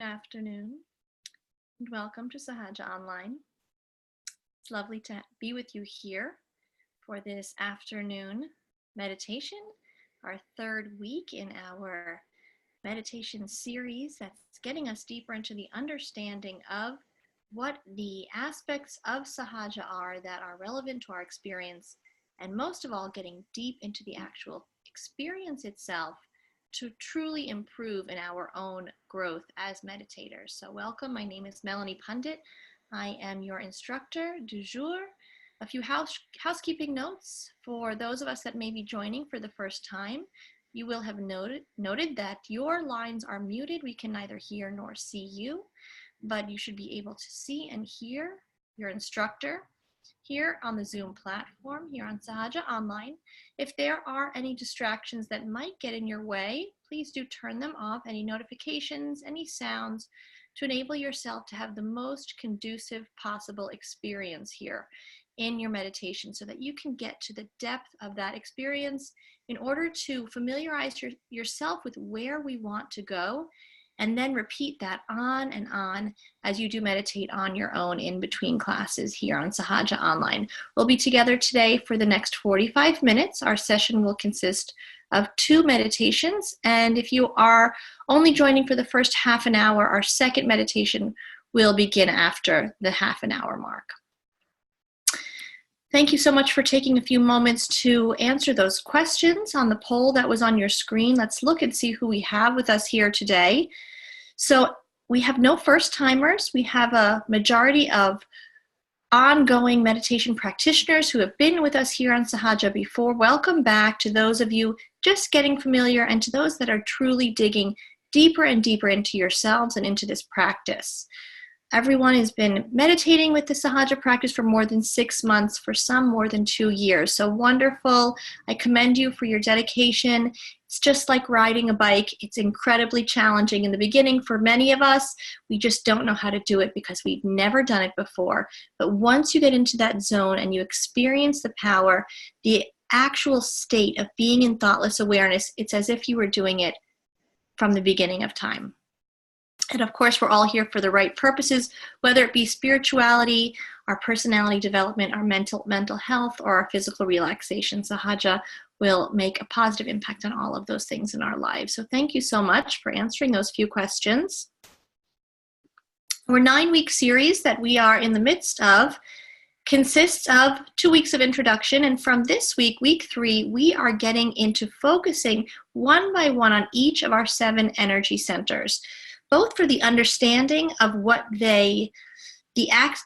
Afternoon, and welcome to Sahaja Online. It's lovely to be with you here for this afternoon meditation, our third week in our meditation series that's getting us deeper into the understanding of what the aspects of Sahaja are that are relevant to our experience, and most of all, getting deep into the actual experience itself to truly improve in our own growth as meditators. So welcome, my name is Melanie Pundit. I am your instructor du jour. A few housekeeping notes for those of us that may be joining for the first time. You will have noted that your lines are muted. We can neither hear nor see you, but you should be able to see and hear your instructor here on the Zoom platform, here on Sahaja Online. If there are any distractions that might get in your way, please do turn them off, any notifications, any sounds, to enable yourself to have the most conducive possible experience here in your meditation so that you can get to the depth of that experience in order to familiarize yourself with where we want to go, and then repeat that on and on as you do meditate on your own in between classes here on Sahaja Online. We'll be together today for the next 45 minutes. Our session will consist of 2 meditations, and if you are only joining for the first half an hour, our second meditation will begin after the half an hour mark. Thank you so much for taking a few moments to answer those questions on the poll that was on your screen. Let's look and see who we have with us here today. So we have no first-timers. We have a majority of ongoing meditation practitioners who have been with us here on Sahaja before. Welcome back to those of you just getting familiar, and to those that are truly digging deeper and deeper into yourselves and into this practice. Everyone has been meditating with the Sahaja practice for more than 6 months, for some more than 2 years. So wonderful. I commend you for your dedication. It's just like riding a bike. It's incredibly challenging in the beginning for many of us. We just don't know how to do it because we've never done it before. But once you get into that zone and you experience the power, the actual state of being in thoughtless awareness, it's as if you were doing it from the beginning of time. And of course, we're all here for the right purposes, whether it be spirituality, our personality development, our mental health, or our physical relaxation. Sahaja will make a positive impact on all of those things in our lives. So thank you so much for answering those few questions. Our 9-week series that we are in the midst of consists of 2 weeks of introduction, and from this week, week 3, we are getting into focusing one by one on each of our 7 energy centers, both for the understanding of what the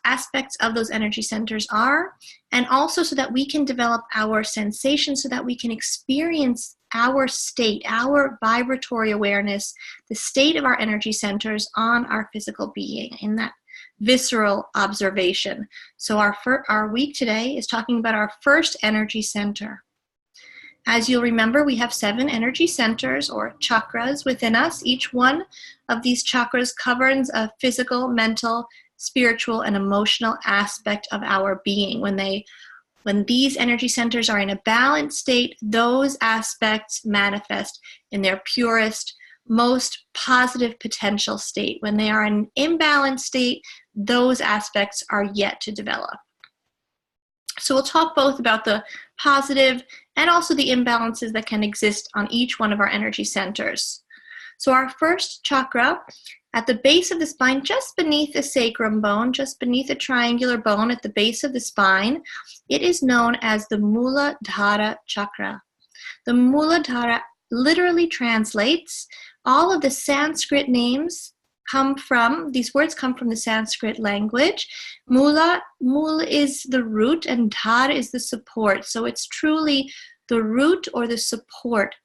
aspects of those energy centers are, and also so that we can develop our sensations, so that we can experience our state, our vibratory awareness, the state of our energy centers on our physical being, in that visceral observation. So our week today is talking about our first energy center. As you'll remember, we have 7 energy centers or chakras within us. Each one of these chakras governs a physical, mental, spiritual, and emotional aspect of our being. When these energy centers are in a balanced state, those aspects manifest in their purest, most positive potential state. When they are in an imbalanced state, those aspects are yet to develop. So we'll talk both about the positive and also the imbalances that can exist on each one of our energy centers. So our first chakra, at the base of the spine, just beneath the sacrum bone, just beneath the triangular bone at the base of the spine, it is known as the Muladhara chakra. The Muladhara literally translates, all of the Sanskrit names these words come from the Sanskrit language. Mula is the root and dhara is the support. So it's truly the root or the support.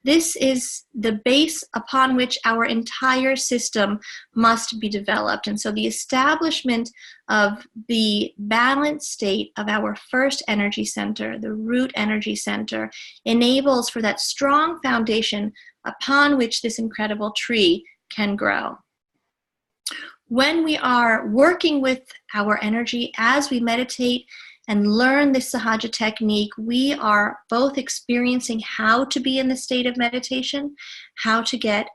This is the base upon which our entire system must be developed. And so the establishment of the balanced state of our first energy center, the root energy center, enables for that strong foundation upon which this incredible tree can grow. When we are working with our energy as we meditate and learn this Sahaja technique, we are both experiencing how to be in the state of meditation, how to get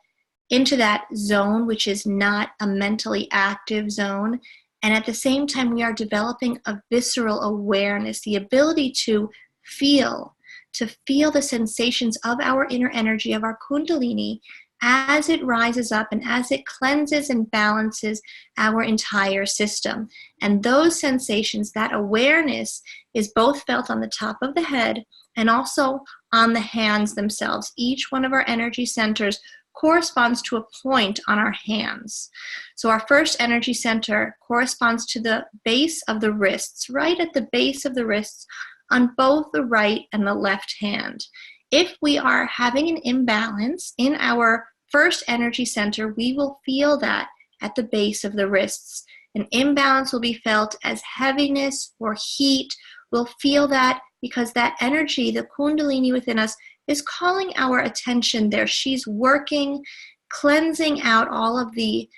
into that zone, which is not a mentally active zone. And at the same time, we are developing a visceral awareness, the ability to feel the sensations of our inner energy, of our Kundalini, as it rises up and as it cleanses and balances our entire system. And those sensations, that awareness, is both felt on the top of the head and also on the hands themselves. Each one of our energy centers corresponds to a point on our hands. So our first energy center corresponds to the base of the wrists, right at the base of the wrists on both the right and the left hand. If we are having an imbalance in our first energy center, we will feel that at the base of the wrists. An imbalance will be felt as heaviness or heat. We'll feel that because that energy, the Kundalini within us, is calling our attention there. She's working, cleansing out all of the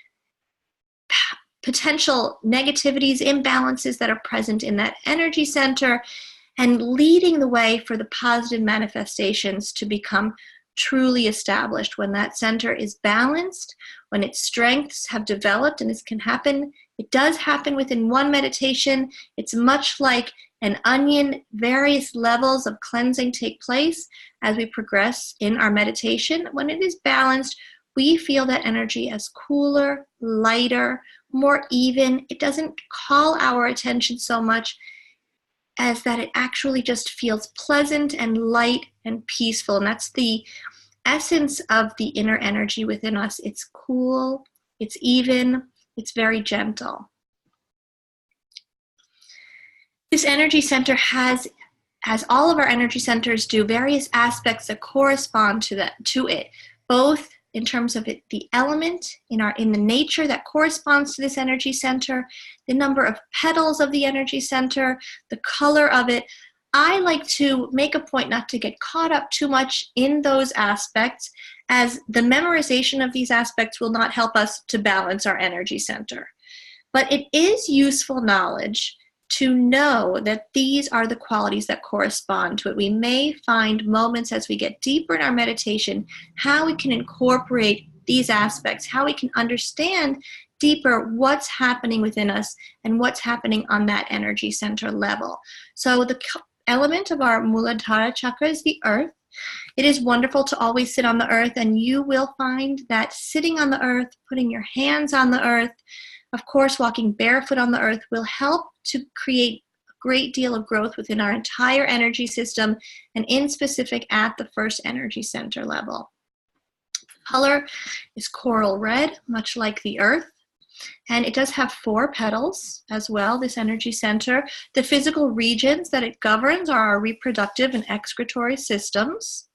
potential negativities, imbalances that are present in that energy center, and leading the way for the positive manifestations to become truly established. When that center is balanced, when its strengths have developed, and this can happen, it does happen within one meditation. It's much like an onion. Various levels of cleansing take place as we progress in our meditation. When it is balanced, we feel that energy as cooler, lighter, more even. It doesn't call our attention so much as that it actually just feels pleasant and light and peaceful. And that's the essence of the inner energy within us. It's cool, it's even, it's very gentle. This energy center has, as all of our energy centers do, various aspects that correspond to it, both in terms of the element in the nature that corresponds to this energy center, the number of petals of the energy center, the color of it. I like to make a point not to get caught up too much in those aspects, as the memorization of these aspects will not help us to balance our energy center. But it is useful knowledge to know that these are the qualities that correspond to it. We may find moments as we get deeper in our meditation how we can incorporate these aspects, how we can understand deeper what's happening within us and what's happening on that energy center level. So the element of our Muladhara chakra is the earth. It is wonderful to always sit on the earth, and you will find that sitting on the earth, putting your hands on the earth, of course, walking barefoot on the earth will help to create a great deal of growth within our entire energy system, and in specific at the first energy center level. Color is coral red, much like the earth. And it does have 4 petals as well, this energy center. The physical regions that it governs are our reproductive and excretory systems.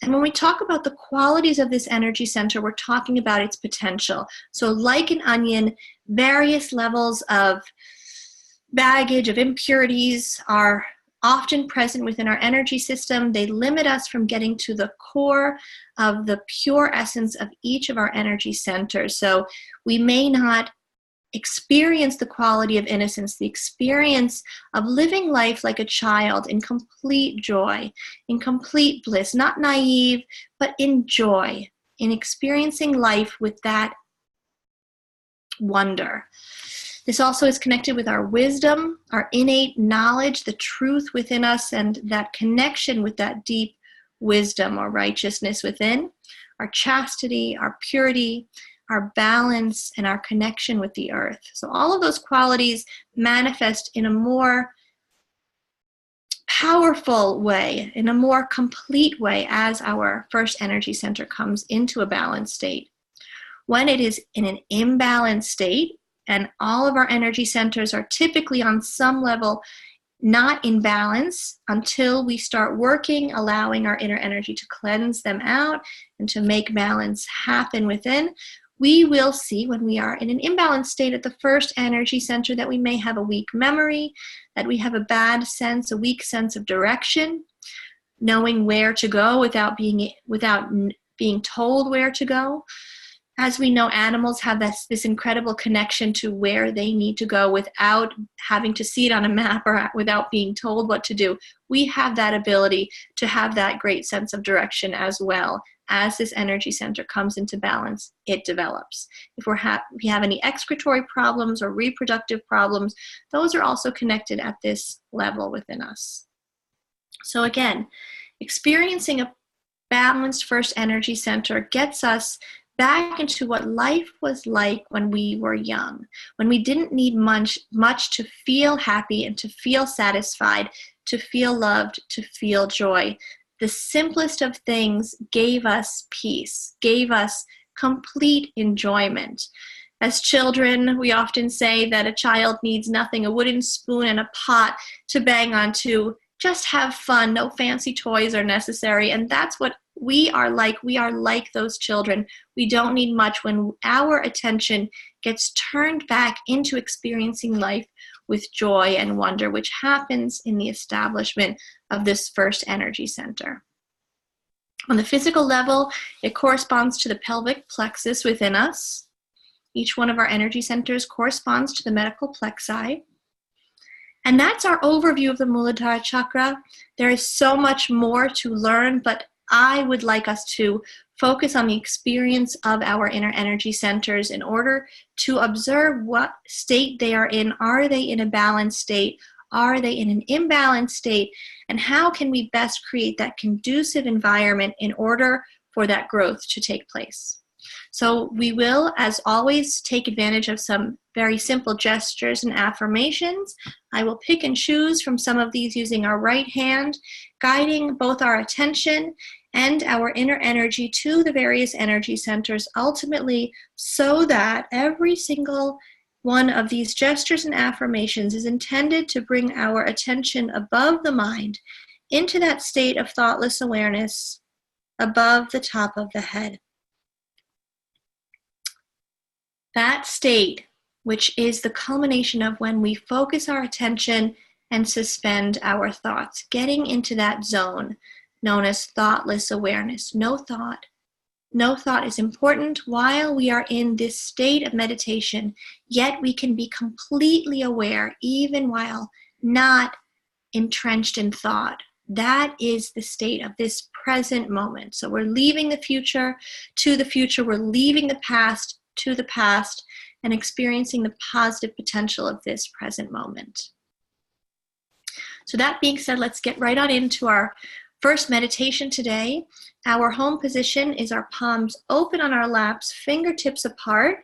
And when we talk about the qualities of this energy center, we're talking about its potential. So like an onion, various levels of baggage, of impurities are often present within our energy system. They limit us from getting to the core of the pure essence of each of our energy centers. So we may not experience the quality of innocence, the experience of living life like a child in complete joy, in complete bliss, not naive, but in joy, in experiencing life with that wonder. This also is connected with our wisdom, our innate knowledge, the truth within us, and that connection with that deep wisdom or righteousness within, our chastity, our purity, our balance, and our connection with the earth. So all of those qualities manifest in a more powerful way, in a more complete way, as our first energy center comes into a balanced state. When it is in an imbalanced state, and all of our energy centers are typically on some level not in balance until we start working, allowing our inner energy to cleanse them out and to make balance happen within, we will see when we are in an imbalanced state at the first energy center that we may have a weak memory, that we have a bad sense, a weak sense of direction, knowing where to go without being told where to go. As we know, animals have this incredible connection to where they need to go without having to see it on a map or without being told what to do. We have that ability to have that great sense of direction as well. As this energy center comes into balance, it develops. If we have any excretory problems or reproductive problems, those are also connected at this level within us. So again, experiencing a balanced first energy center gets us back into what life was like when we were young, when we didn't need much to feel happy and to feel satisfied, to feel loved, to feel joy. The simplest of things gave us peace, gave us complete enjoyment. As children, we often say that a child needs nothing, a wooden spoon and a pot to bang on to just have fun. No fancy toys are necessary. And that's what we are like. We are like those children. We don't need much when our attention gets turned back into experiencing life with joy and wonder, which happens in the establishment of this first energy center. On the physical level, it corresponds to the pelvic plexus within us. Each one of our energy centers corresponds to the medial plexi. And that's our overview of the Muladhara chakra. There is so much more to learn, but I would like us to focus on the experience of our inner energy centers in order to observe what state they are in. Are they in a balanced state? Are they in an imbalanced state? And how can we best create that conducive environment in order for that growth to take place? So we will, as always, take advantage of some very simple gestures and affirmations. I will pick and choose from some of these using our right hand, guiding both our attention and our inner energy to the various energy centers, ultimately so that every single one of these gestures and affirmations is intended to bring our attention above the mind into that state of thoughtless awareness above the top of the head. That state, which is the culmination of when we focus our attention and suspend our thoughts, getting into that zone known as thoughtless awareness. No thought is important while we are in this state of meditation, yet we can be completely aware even while not entrenched in thought. That is the state of this present moment. So we're leaving the future to the future, we're leaving the past to the past, and experiencing the positive potential of this present moment. So that being said, let's get right on into our first meditation today. Our home position is our palms open on our laps, fingertips apart.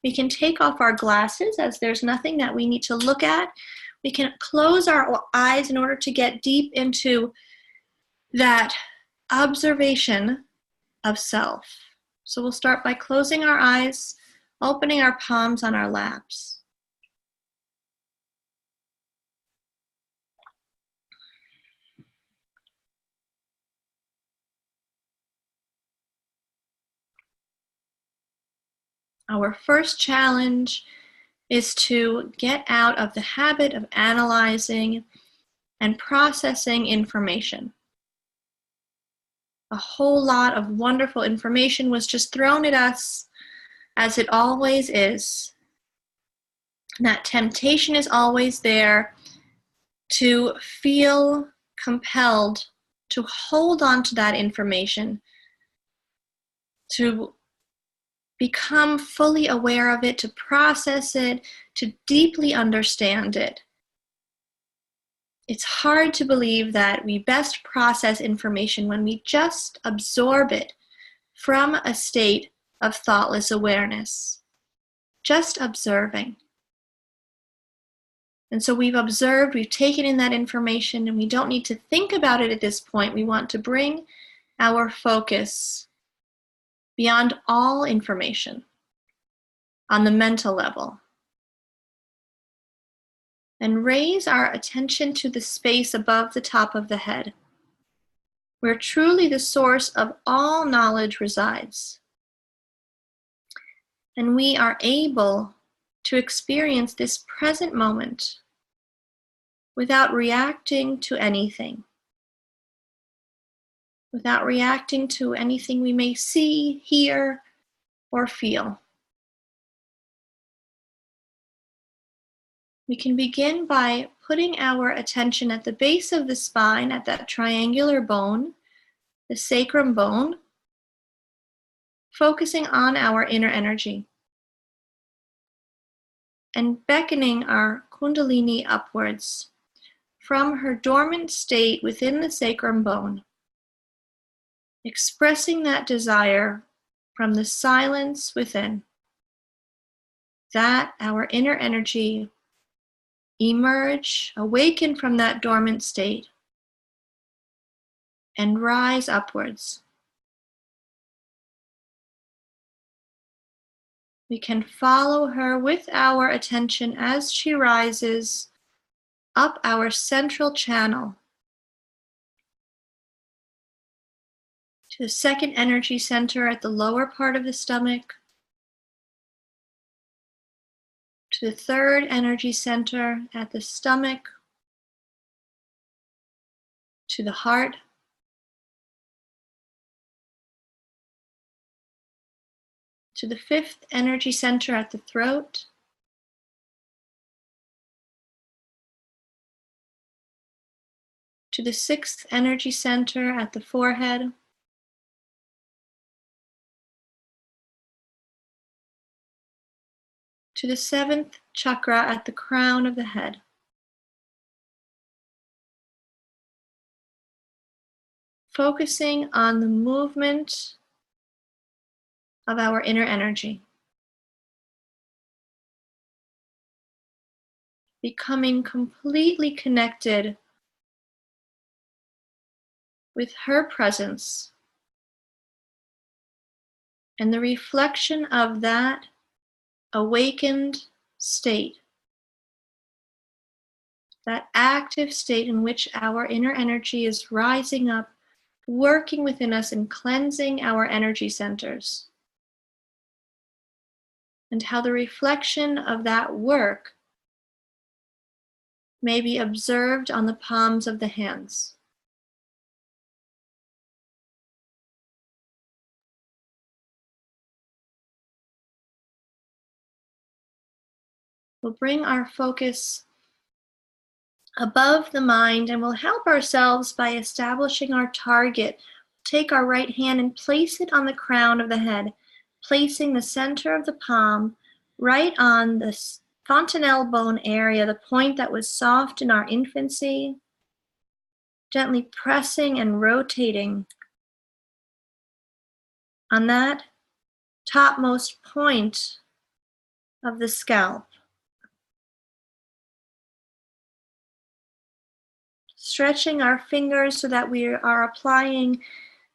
We can take off our glasses as there's nothing that we need to look at. We can close our eyes in order to get deep into that observation of self. So we'll start by closing our eyes, opening our palms on our laps. Our first challenge is to get out of the habit of analyzing and processing information. A whole lot of wonderful information was just thrown at us, as it always is. And that temptation is always there to feel compelled to hold on to that information, to become fully aware of it, to process it, to deeply understand it. It's hard to believe that we best process information when we just absorb it from a state of thoughtless awareness, just observing. And so we've observed, we've taken in that information, and we don't need to think about it at this point. We want to bring our focus beyond all information on the mental level and raise our attention to the space above the top of the head, where truly the source of all knowledge resides. And we are able to experience this present moment without reacting to anything, without reacting to anything we may see, hear, or feel. We can begin by putting our attention at the base of the spine, at that triangular bone, the sacrum bone, focusing on our inner energy and beckoning our Kundalini upwards from her dormant state within the sacrum bone, expressing that desire from the silence within, that our inner energy emerge, awaken from that dormant state, and rise upwards. We can follow her with our attention as she rises up our central channel to the second energy center at the lower part of the stomach, to the third energy center at the stomach, to the heart, to the fifth energy center at the throat, to the sixth energy center at the forehead, to the seventh chakra at the crown of the head. Focusing on the movement of our inner energy. Becoming completely connected with her presence and the reflection of that awakened state, that active state in which our inner energy is rising up, working within us and cleansing our energy centers. And how the reflection of that work may be observed on the palms of the hands. We'll bring our focus above the mind and we'll help ourselves by establishing our target. Take our right hand and place it on the crown of the head, placing the center of the palm right on the fontanelle bone area, the point that was soft in our infancy, gently pressing and rotating on that topmost point of the scalp. Stretching our fingers so that we are applying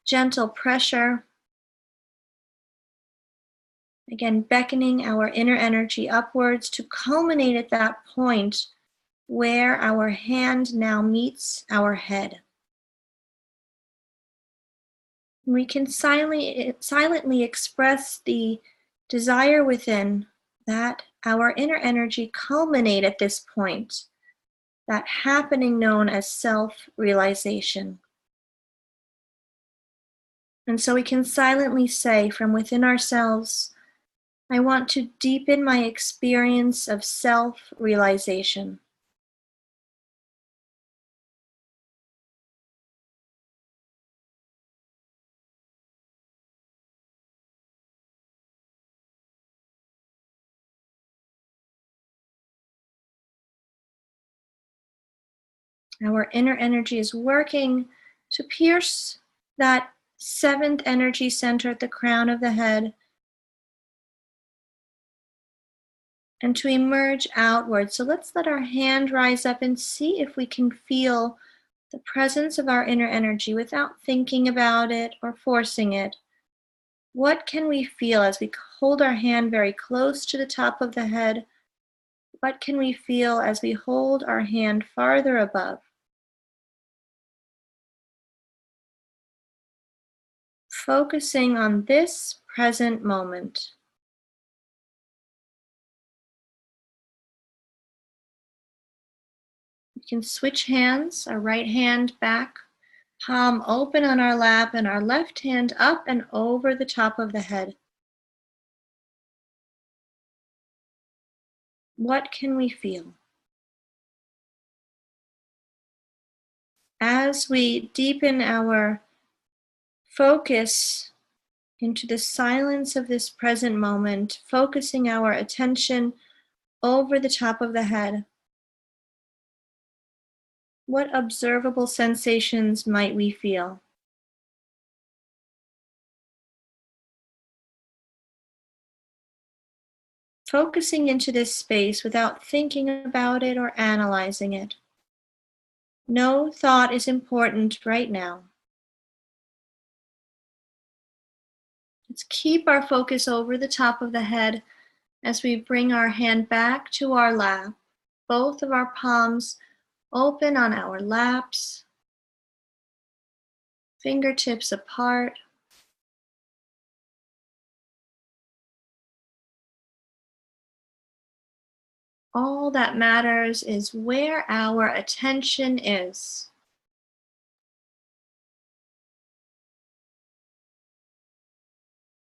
gentle pressure. Again, beckoning our inner energy upwards to culminate at that point where our hand now meets our head. We can silently express the desire within that our inner energy culminate at this point, that happening known as self-realization. And so we can silently say from within ourselves, I want to deepen my experience of self-realization. Our inner energy is working to pierce that seventh energy center at the crown of the head and to emerge outward. So let's let our hand rise up and see if we can feel the presence of our inner energy without thinking about it or forcing it. What can we feel as we hold our hand very close to the top of the head? What can we feel as we hold our hand farther above? Focusing on this present moment. We can switch hands, our right hand back, palm open on our lap, and our left hand up and over the top of the head. What can we feel? As we deepen our focus into the silence of this present moment, focusing our attention over the top of the head, what observable sensations might we feel? Focusing into this space without thinking about it or analyzing it. No thought is important right now. Let's keep our focus over the top of the head as we bring our hand back to our lap, both of our palms open on our laps, fingertips apart. All that matters is where our attention is.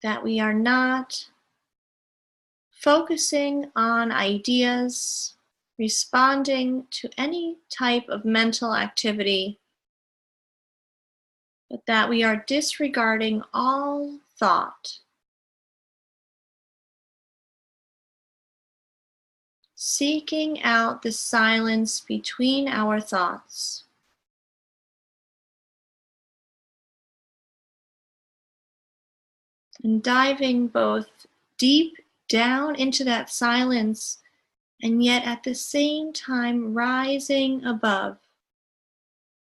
That we are not focusing on ideas, responding to any type of mental activity, but that we are disregarding all thought, seeking out the silence between our thoughts. And diving both deep down into that silence and yet at the same time rising above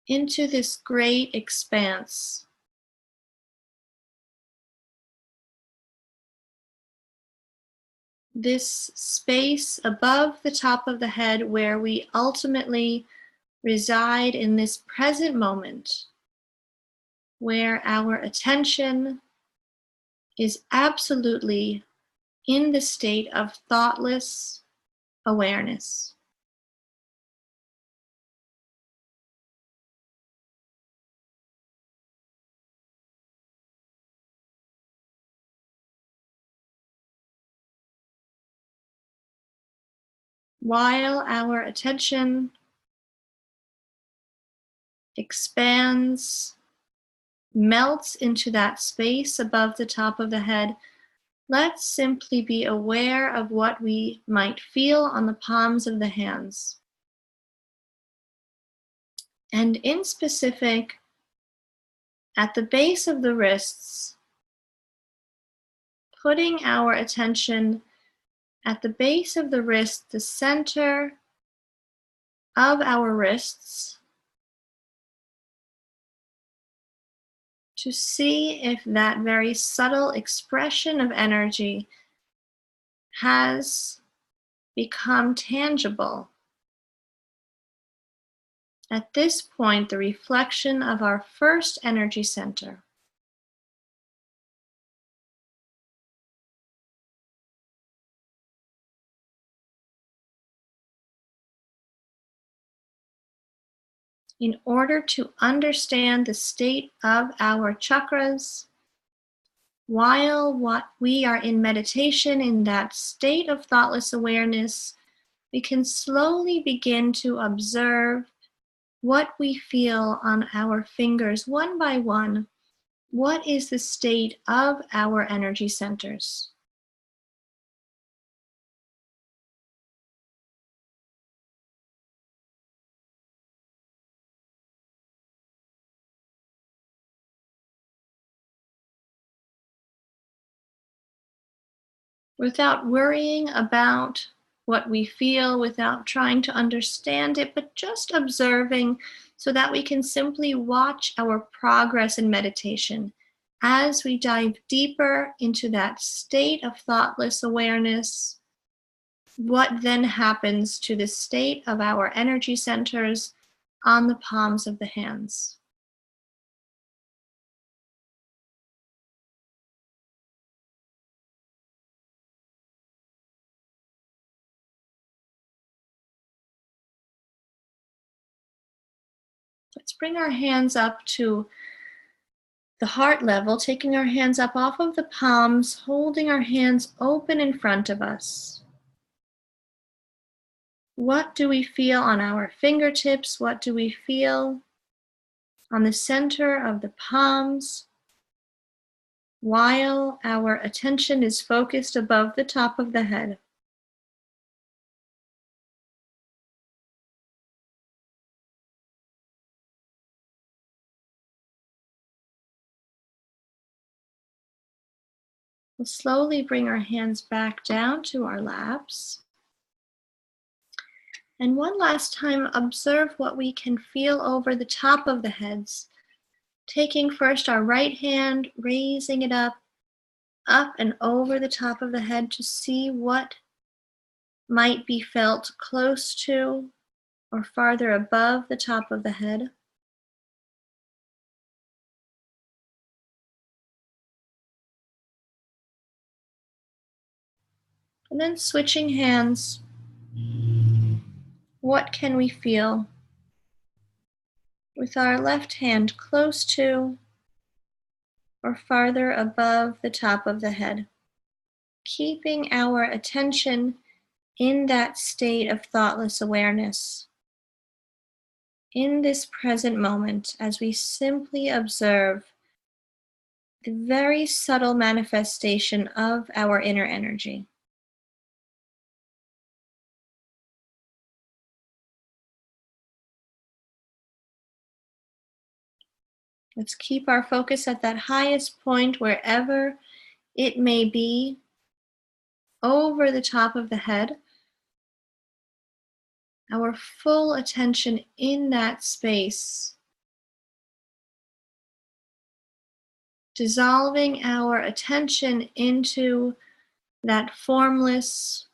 into this great expanse. This space above the top of the head where we ultimately reside in this present moment, where our attention is absolutely in the state of thoughtless awareness. While our attention expands, melts into that space above the top of the head, let's simply be aware of what we might feel on the palms of the hands. And in specific, at the base of the wrists, putting our attention at the base of the wrist, the center of our wrists, to see if that very subtle expression of energy has become tangible. At this point, the reflection of our first energy center. In order to understand the state of our chakras, while we are in meditation in that state of thoughtless awareness, we can slowly begin to observe what we feel on our fingers one by one. What is the state of our energy centers? Without worrying about what we feel, without trying to understand it, but just observing so that we can simply watch our progress in meditation as we dive deeper into that state of thoughtless awareness. What then happens to the state of our energy centers on the palms of the hands? Let's bring our hands up to the heart level, taking our hands up off of the palms, holding our hands open in front of us. What do we feel on our fingertips? What do we feel on the center of the palms while our attention is focused above the top of the head? We'll slowly bring our hands back down to our laps. And one last time, observe what we can feel over the top of the heads. Taking first our right hand, raising it up and over the top of the head to see what might be felt close to or farther above the top of the head. And then switching hands, what can we feel with our left hand close to or farther above the top of the head? Keeping our attention in that state of thoughtless awareness, in this present moment, as we simply observe the very subtle manifestation of our inner energy. Let's keep our focus at that highest point, wherever it may be, over the top of the head. Our full attention in that space, dissolving our attention into that formless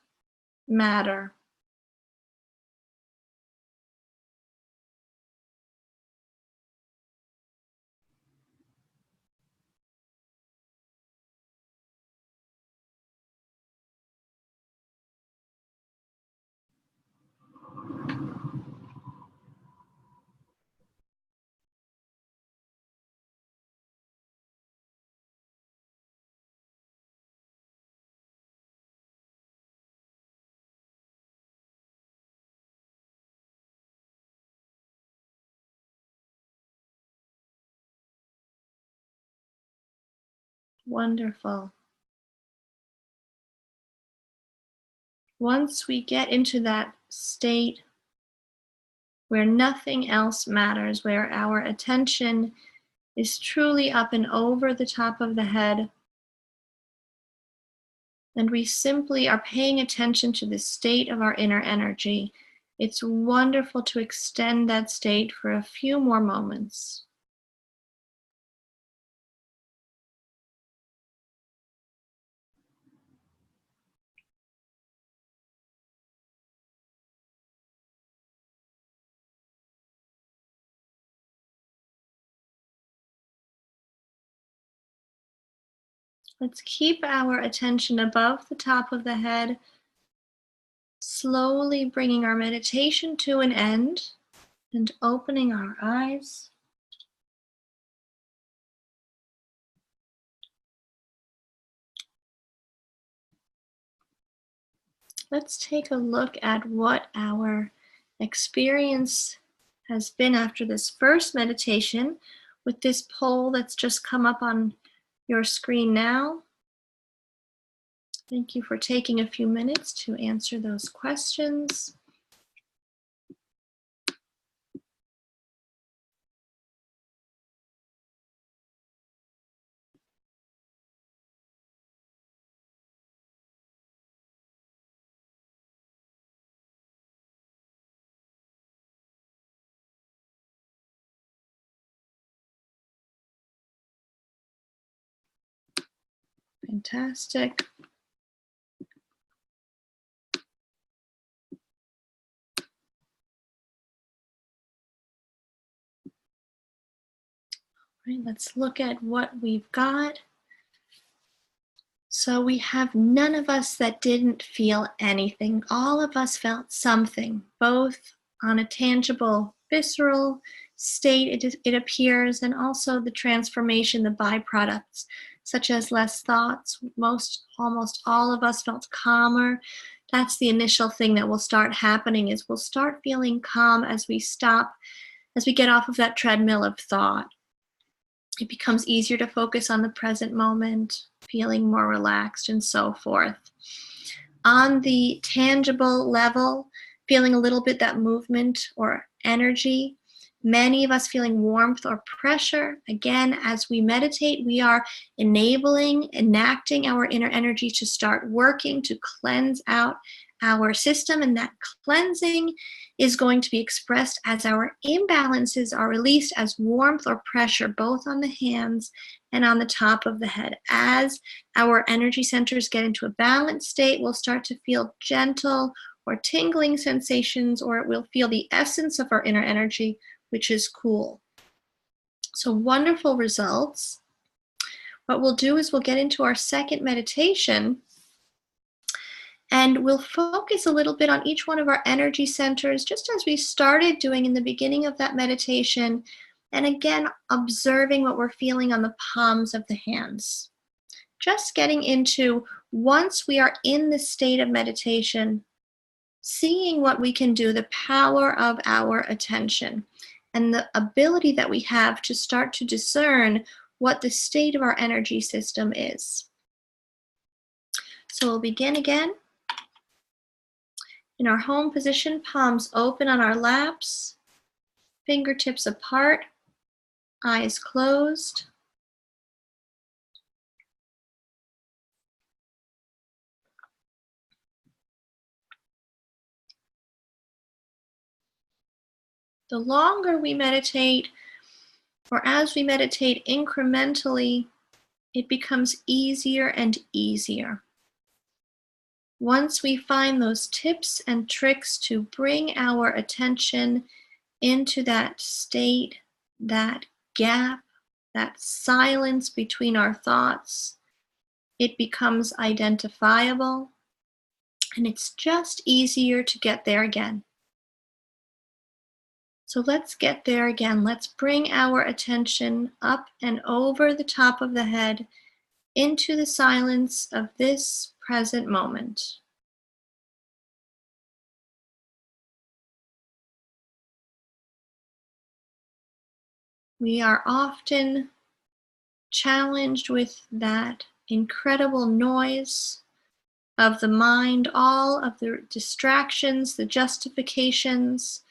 matter. Wonderful. Once we get into that state where nothing else matters, where our attention is truly up and over the top of the head, and we simply are paying attention to the state of our inner energy, it's wonderful to extend that state for a few more moments. Let's keep our attention above the top of the head, slowly bringing our meditation to an end and opening our eyes. Let's take a look at what our experience has been after this first meditation with this poll that's just come up on your screen now. Thank you for taking a few minutes to answer those questions. Fantastic. All right, let's look at what we've got. So we have none of us that didn't feel anything. All of us felt something, both on a tangible, visceral state, it appears, and also the transformation, the byproducts, such as less thoughts. Almost all of us felt calmer, That's the initial thing that will start happening is we'll start feeling calm as we stop, as we get off of that treadmill of thought. It becomes easier to focus on the present moment, feeling more relaxed and so forth. On the tangible level, feeling a little bit that movement or energy, many of us feeling warmth or pressure. Again, as we meditate, we are enacting our inner energy to start working, to cleanse out our system, and that cleansing is going to be expressed as our imbalances are released as warmth or pressure, both on the hands and on the top of the head. As our energy centers get into a balanced state, we'll start to feel gentle or tingling sensations, or it will feel the essence of our inner energy, which is cool. So wonderful results. What we'll do is we'll get into our second meditation, and we'll focus a little bit on each one of our energy centers, just as we started doing in the beginning of that meditation. And again, observing what we're feeling on the palms of the hands. Just getting into, once we are in the state of meditation, seeing what we can do, the power of our attention, and the ability that we have to start to discern what the state of our energy system is. So we'll begin again. In our home position, palms open on our laps, fingertips apart, eyes closed. The longer we meditate, or as we meditate incrementally, it becomes easier and easier. Once we find those tips and tricks to bring our attention into that state, that gap, that silence between our thoughts, it becomes identifiable, and it's just easier to get there again. So let's get there again. Let's bring our attention up and over the top of the head into the silence of this present moment. We are often challenged with that incredible noise of the mind, all of the distractions, the justifications,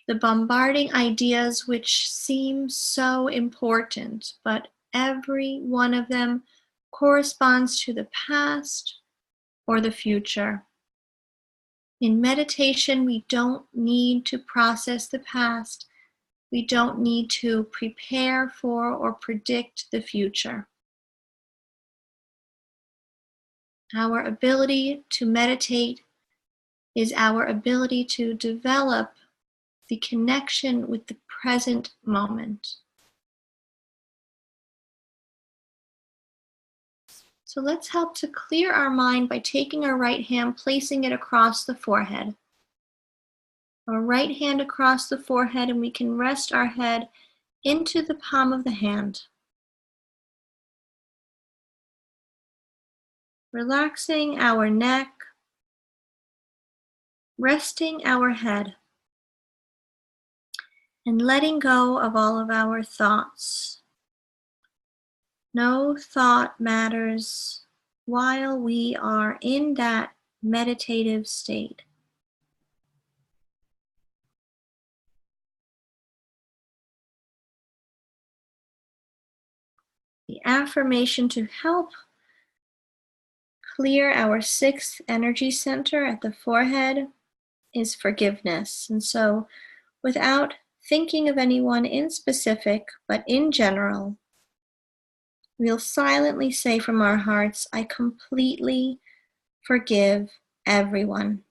the bombarding ideas which seem so important, but every one of them corresponds to the past or the future. In meditation, we don't need to process the past. We don't need to prepare for or predict the future. Our ability to meditate is our ability to develop the connection with the present moment. So let's help to clear our mind by taking our right hand, placing it across the forehead. Our right hand across the forehead, and we can rest our head into the palm of the hand. Relaxing our neck, resting our head, and letting go of all of our thoughts. No thought matters while we are in that meditative state. The affirmation to help clear our sixth energy center at the forehead is forgiveness. And so, without thinking of anyone in specific, but in general, we'll silently say from our hearts, I completely forgive everyone.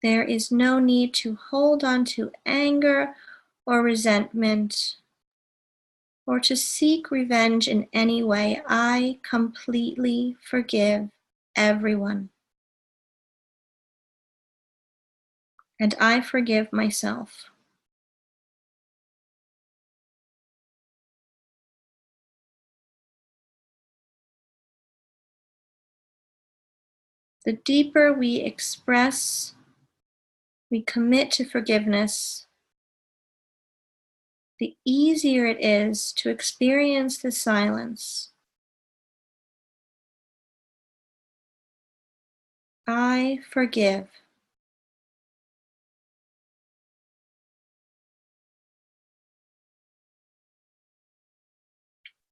There is no need to hold on to anger or resentment or to seek revenge in any way. I completely forgive everyone. And I forgive myself. The deeper we express, we commit to forgiveness, the easier it is to experience the silence. I forgive.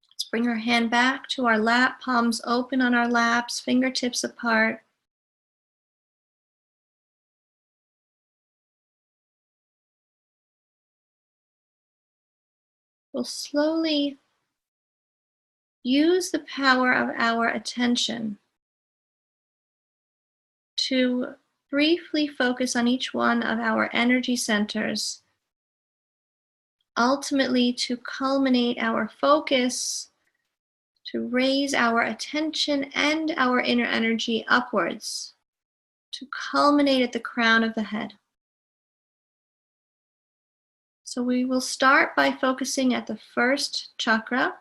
Let's bring our hand back to our lap, palms open on our laps, fingertips apart. We'll slowly use the power of our attention to briefly focus on each one of our energy centers, ultimately to culminate our focus, to raise our attention and our inner energy upwards, to culminate at the crown of the head. So we will start by focusing at the first chakra,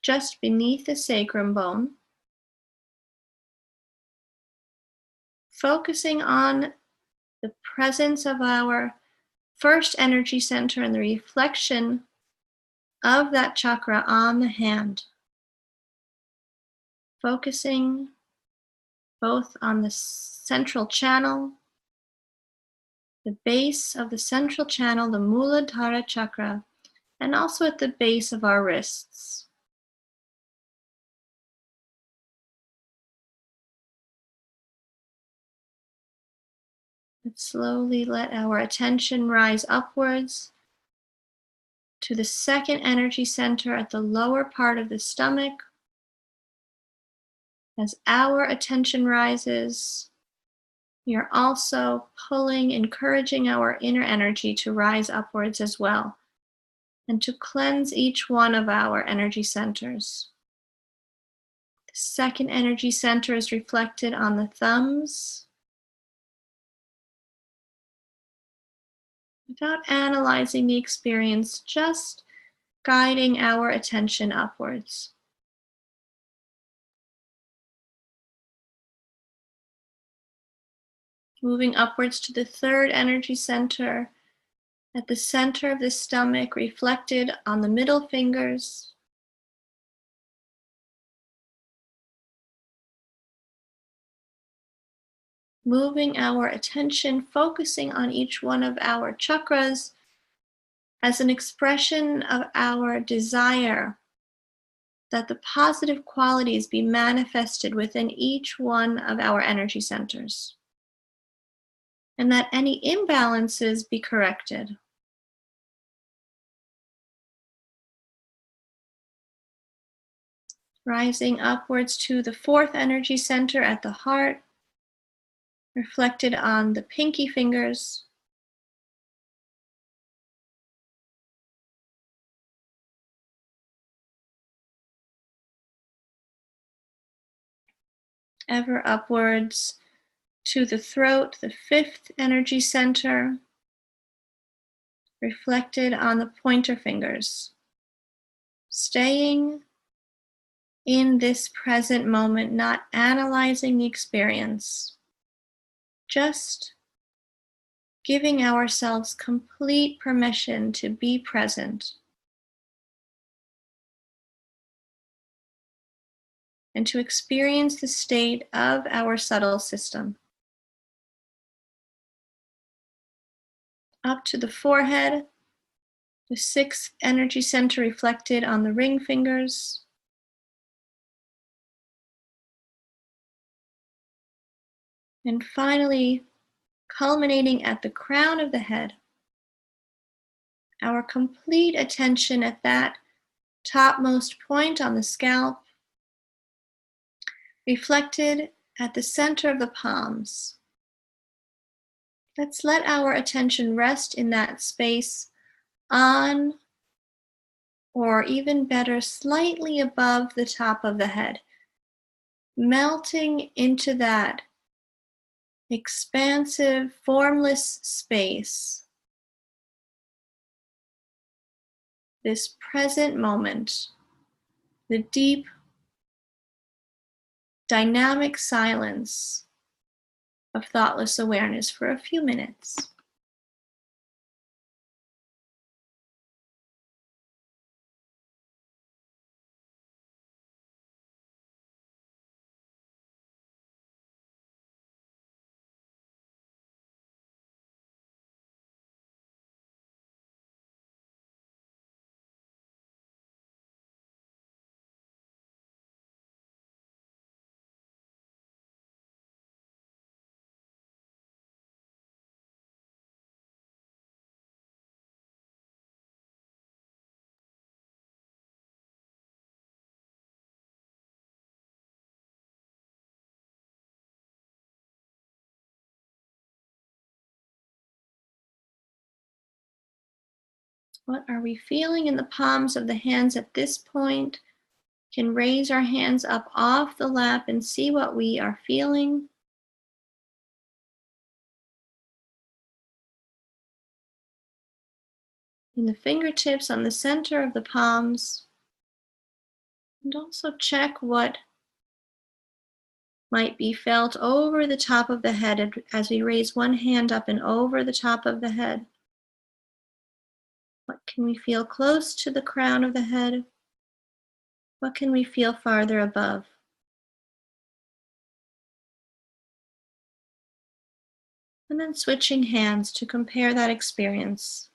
just beneath the sacrum bone, focusing on the presence of our first energy center and the reflection of that chakra on the hand, focusing both on the central channel, the base of the central channel, the Muladhara chakra, and also at the base of our wrists. And slowly let our attention rise upwards to the second energy center at the lower part of the stomach. As our attention rises, we are also pulling, encouraging our inner energy to rise upwards as well, and to cleanse each one of our energy centers. The second energy center is reflected on the thumbs. Without analyzing the experience, just guiding our attention upwards. Moving upwards to the third energy center, at the center of the stomach, reflected on the middle fingers. Moving our attention, focusing on each one of our chakras as an expression of our desire that the positive qualities be manifested within each one of our energy centers, and that any imbalances be corrected. Rising upwards to the fourth energy center at the heart, reflected on the pinky fingers. Ever upwards to the throat, the fifth energy center, reflected on the pointer fingers. Staying in this present moment, not analyzing the experience, just giving ourselves complete permission to be present and to experience the state of our subtle system. Up to the forehead, the sixth energy center reflected on the ring fingers. And finally, culminating at the crown of the head, our complete attention at that topmost point on the scalp, reflected at the center of the palms. Let's let our attention rest in that space on, or even better, slightly above the top of the head, melting into that expansive, formless space, this present moment, the deep dynamic silence of thoughtless awareness for a few minutes. What are we feeling in the palms of the hands at this point? Can raise our hands up off the lap and see what we are feeling. In the fingertips on the center of the palms. And also check what might be felt over the top of the head as we raise one hand up and over the top of the head. What can we feel close to the crown of the head? What can we feel farther above? And then switching hands to compare that experience.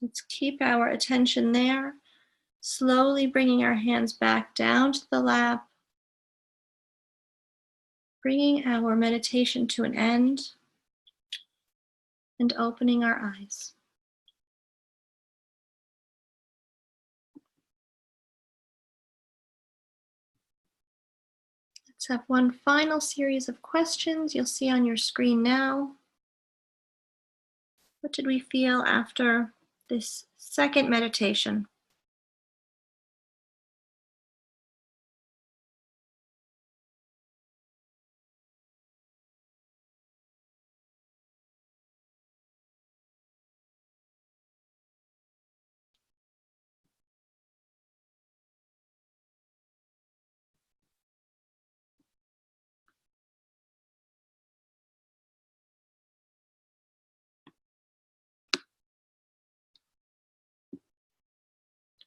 Let's keep our attention there, slowly bringing our hands back down to the lap, bringing our meditation to an end, and opening our eyes. Let's have one final series of questions you'll see on your screen now. What did we feel after this second meditation?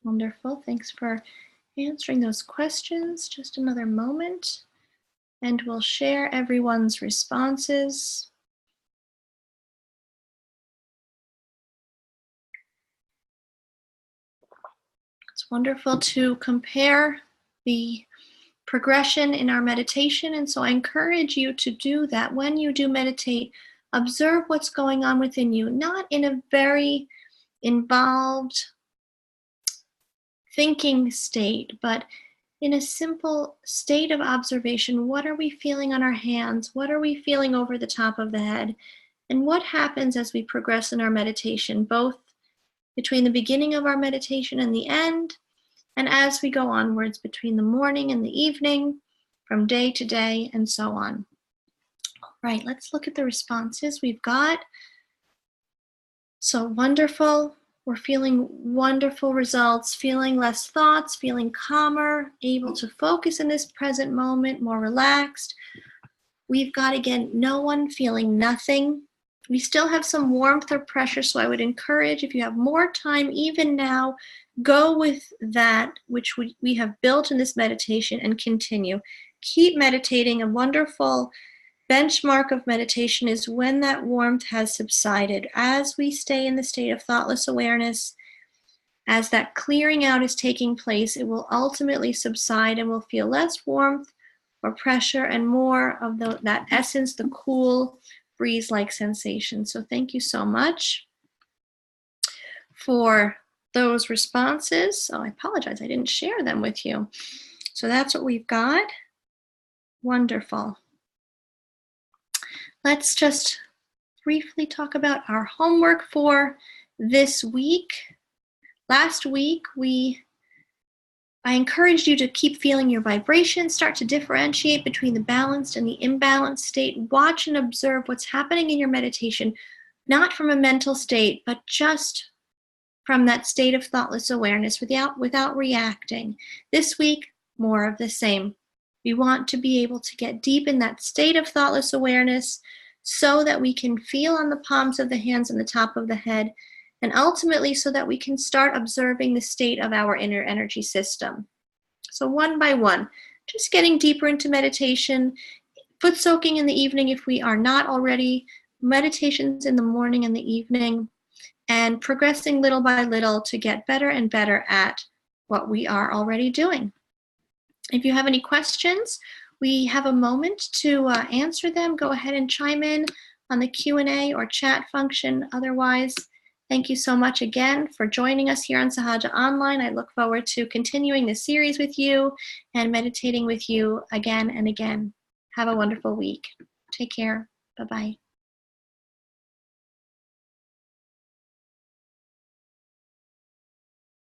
Wonderful. Thanks for answering those questions. Just another moment, and we'll share everyone's responses. It's wonderful to compare the progression in our meditation, and so I encourage you to do that. When you do meditate, observe what's going on within you, not in a very involved thinking state, but in a simple state of observation. What are we feeling on our hands? What are we feeling over the top of the head? And what happens as we progress in our meditation, both between the beginning of our meditation and the end, and as we go onwards between the morning and the evening, from day to day, and so on. All right, let's look at the responses we've got. So wonderful. We're feeling wonderful results, feeling less thoughts, feeling calmer, able to focus in this present moment, more relaxed. We've got, again, no one feeling nothing. We still have some warmth or pressure, so I would encourage, if you have more time, even now, go with that which we have built in this meditation and continue. Keep meditating. A wonderful benchmark of meditation is when that warmth has subsided. As we stay in the state of thoughtless awareness, as that clearing out is taking place, it will ultimately subside and we'll feel less warmth or pressure and more of that essence, the cool breeze-like sensation. So thank you so much for those responses. Oh, I apologize, I didn't share them with you. So that's what we've got. Wonderful. Let's just briefly talk about our homework for this week. Last week, we I encourage you to keep feeling your vibration, start to differentiate between the balanced and the imbalanced state. Watch and observe what's happening in your meditation, not from a mental state, but just from that state of thoughtless awareness without reacting. This week, more of the same. We want to be able to get deep in that state of thoughtless awareness so that we can feel on the palms of the hands and the top of the head, and ultimately so that we can start observing the state of our inner energy system. So one by one, just getting deeper into meditation, foot soaking in the evening if we are not already, meditations in the morning and the evening, and progressing little by little to get better and better at what we are already doing. If you have any questions, we have a moment to answer them. Go ahead and chime in on the Q&A or chat function. Otherwise, thank you so much again for joining us here on Sahaja Online. I look forward to continuing this series with you and meditating with you again and again. Have a wonderful week. Take care. Bye-bye.